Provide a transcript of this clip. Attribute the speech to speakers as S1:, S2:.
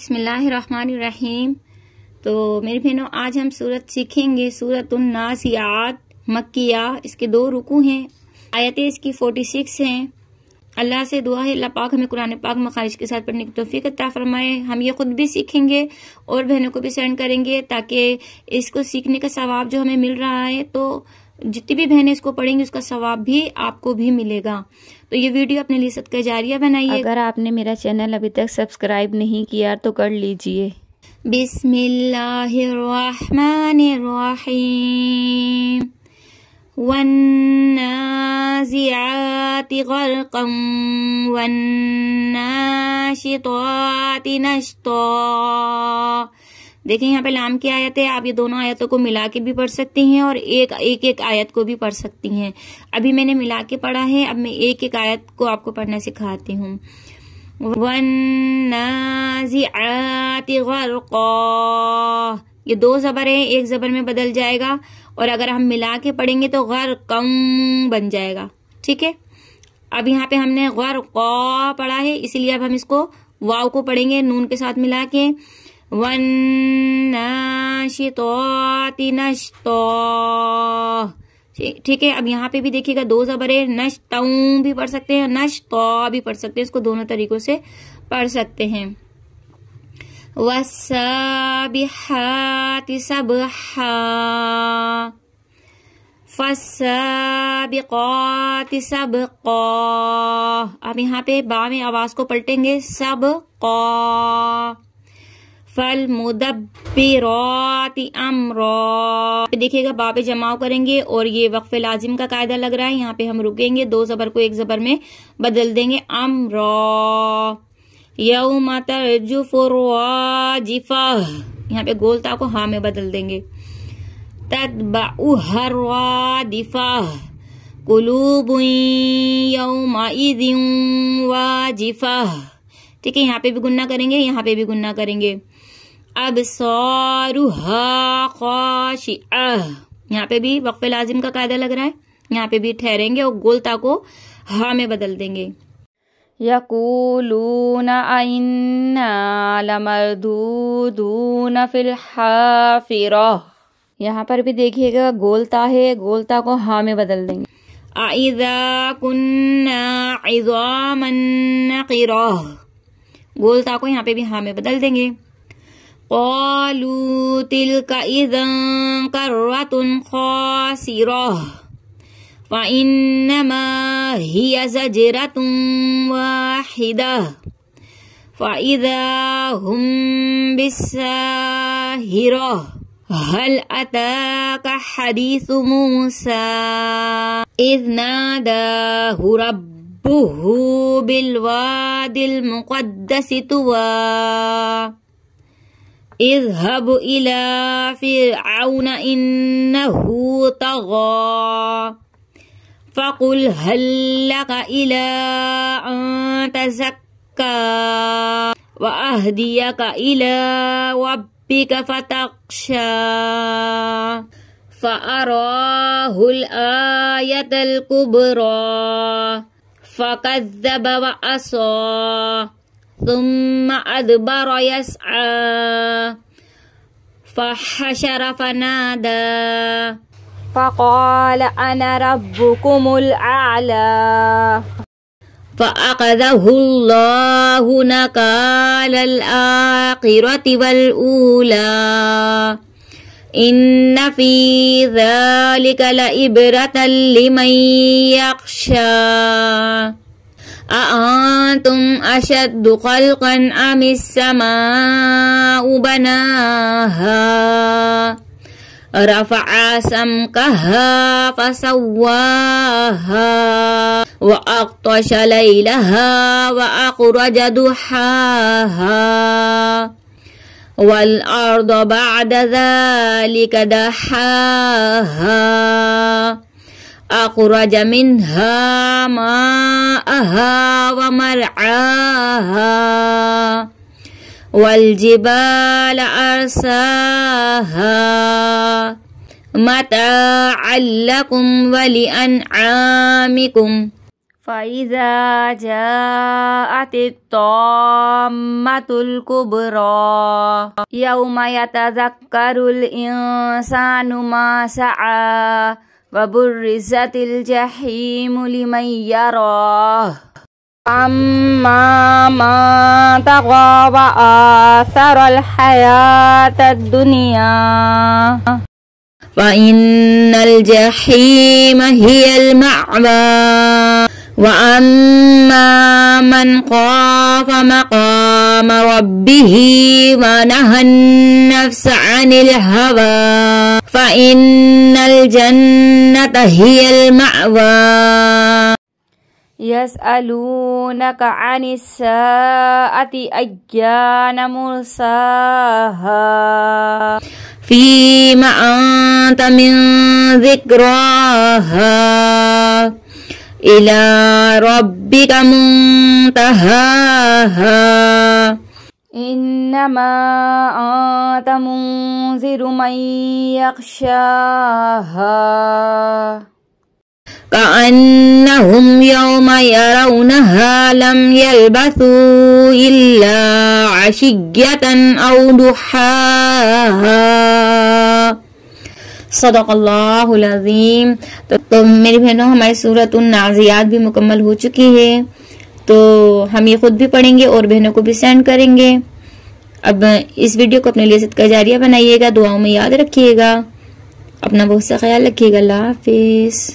S1: बिस्मिल्लाहिर्रहमानिर्रहीम। तो मेरी बहनों, आज हम सूरत सीखेंगे सूरतुन नासियात मक्किया। इसके 2 रुकू हैं, आयतें इसकी 46 हैं। अल्लाह से दुआ है अल्लाह पाक हमें कुरान पाक मखारिज के साथ पढ़ने की तौफीक अता फरमाए। हम ये खुद भी सीखेंगे और बहनों को भी सेंड करेंगे ताकि इसको सीखने का सवाब जो हमें मिल रहा है, तो जितनी भी बहनें इसको पढ़ेंगी उसका सवाब भी आपको भी मिलेगा। तो ये वीडियो अपने लिए सदका जारिया बनाइए।
S2: अगर आपने मेरा चैनल अभी तक सब्सक्राइब नहीं किया तो कर लीजिए।
S1: बिस्मिल्लाहिर्रहमानिर्रहीम। वन्नाज़िआति ग़र्क़न वन्नाशिताति नश्ता। देखिए यहाँ पे लाम की आयत है, आप ये दोनों आयतों को मिला के भी पढ़ सकती हैं और एक एक आयत को भी पढ़ सकती हैं। अभी मैंने मिला के पढ़ा है, अब मैं एक एक आयत को आपको पढ़ना सिखाती हूँ। वन्नाज़िआति ग़र्क़ा, ये 2 ज़बर है, एक ज़बर में बदल जाएगा और अगर हम मिला के पढ़ेंगे तो ग़र्क़म बन जाएगा। ठीक है, अब यहाँ पे हमने ग़र्क़ा पढ़ा है, इसीलिए अब हम इसको वाव को पढ़ेंगे नून के साथ मिला के। वन्नाशिताति नश्ता। ठीक है, अब यहाँ पे भी देखिएगा 2 ज़बर है, नश्ताऊं भी पढ़ सकते हैं, नश्ता भी पढ़ सकते हैं, इसको दोनों तरीकों से पढ़ सकते हैं। वस्साबिहाति सबहा फस्साबिक़ाति सबक़ा। अब यहाँ पे बा में आवाज को पलटेंगे, सबक़ा। फल मुदब्बिराति अम्रा। देखिएगा बा पे जमाव करेंगे और ये वक्फ लाजिम का कायदा लग रहा है। यहाँ पे हम रुकेंगे, 2 ज़बर को 1 ज़बर में बदल देंगे, अम्रा। यौम तरजुफु राजिफा, यहाँ पे गोलता को हा में बदल देंगे। तत्बउहा रादिफा कुलूबुन यौमइज़िन वाजिफा। ठीक है, यहाँ पे भी गुन्ना करेंगे, यहाँ पे भी गुन्ना करेंगे। अबसारुहा खाशिआ, यहाँ पे भी वक्फ लाजिम का कायदा लग रहा है, यहाँ पे भी ठहरेंगे और गोलता को हा में बदल देंगे।
S2: यक़ूलूना अइन्ना लमरदूदूना फिल हाफ़िरा। यहाँ पर भी देखिएगा गोलता है, गोलता को हा में बदल देंगे।
S1: अइज़ा कुन्ना इज़ामन नख़िरा, गोलता को यहाँ पे भी हा में बदल देंगे। क़ालू तिल्का इज़न कर्रतुन ख़ासिरा फ़इन्नमा हिय ज़जरतुन वाहिदा फ़इज़ा हुम बिस्साहिरा हल अताका हदीसु मूसा इज़ नादाहु रब्बुहु बिलवादिल मुक़द्दसि तुवा इज़हब इला फ़िरऔन इन्नहु तग़ा फ़क़ुल हल लका इला अन तज़क्का व अहदियका इला रब्बिका फ़तख़्शा फ़अराहुल आयतल कुबरा फ़कज़्ज़ब व असा थुम्मा अदबर यस्आ फ़हशर फ़नादा
S2: फ़क़ाल अना रब्बुकुमुल आला
S1: फ़अख़ज़हुल्लाहु नकालल आख़िरति वल ऊला इन्न फ़ी ज़ालिका लइब्रतन लिमन यख़्शा अअंतुम अशद्दु ख़ल्क़न अमिस समाउ बनाहा रफ़अ समकहा फ़सव्वाहा व अग़्तश लैलहा व अख़रज दुहाहा वल अर्द बअद ज़ालिका दहाहा अख़रज मिन्हा माअहा व मरआहा वल जिबाल अरसाहा मताअन लकुम व लिअनआमिकुम
S2: फ़इज़ा जाअतित-तॉम्मतुल कुब्रा यौमा यतज़क्करुल इंसानु मा सआ व बुर्रिज़तिल जहीमु लिमन यराह अम्मा मन तग़ा व आसरल हयातद दुनिया
S1: फ़इन्नल जहीम हियल मअवा व अम्मा मन ख़ाफ़ मक़ाम रब्बिही व नहन नफ्स अनिल हवा फ़इन्नल जन्नत हियल मअवा।
S2: यसअलूनक अनिस्साअति अय्याना मुर्साहा
S1: फ़ीमा अन्त मिन ज़िक्राहा इला रब्बिका मुंतहाहा
S2: इन्नमा अन्त मुंज़िरु मन यख्शाहा
S1: कअन्नहुम यौमा यरौनहा लम यल्बसू इल्ला अशिय्यतन औ दुहाहा। सदक़ल्लाहुल अज़ीम। तो मेरी बहनों, हमारी सूरत उन-नाज़ियात भी मुकम्मल हो चुकी है, तो हम ये खुद भी पढ़ेंगे और बहनों को भी सेंड करेंगे। अब इस वीडियो को अपने लिए सदका जारिया बनाइएगा, दुआओं में याद रखिएगा, अपना बहुत सा ख्याल रखिएगा। अल्लाह हाफिज़।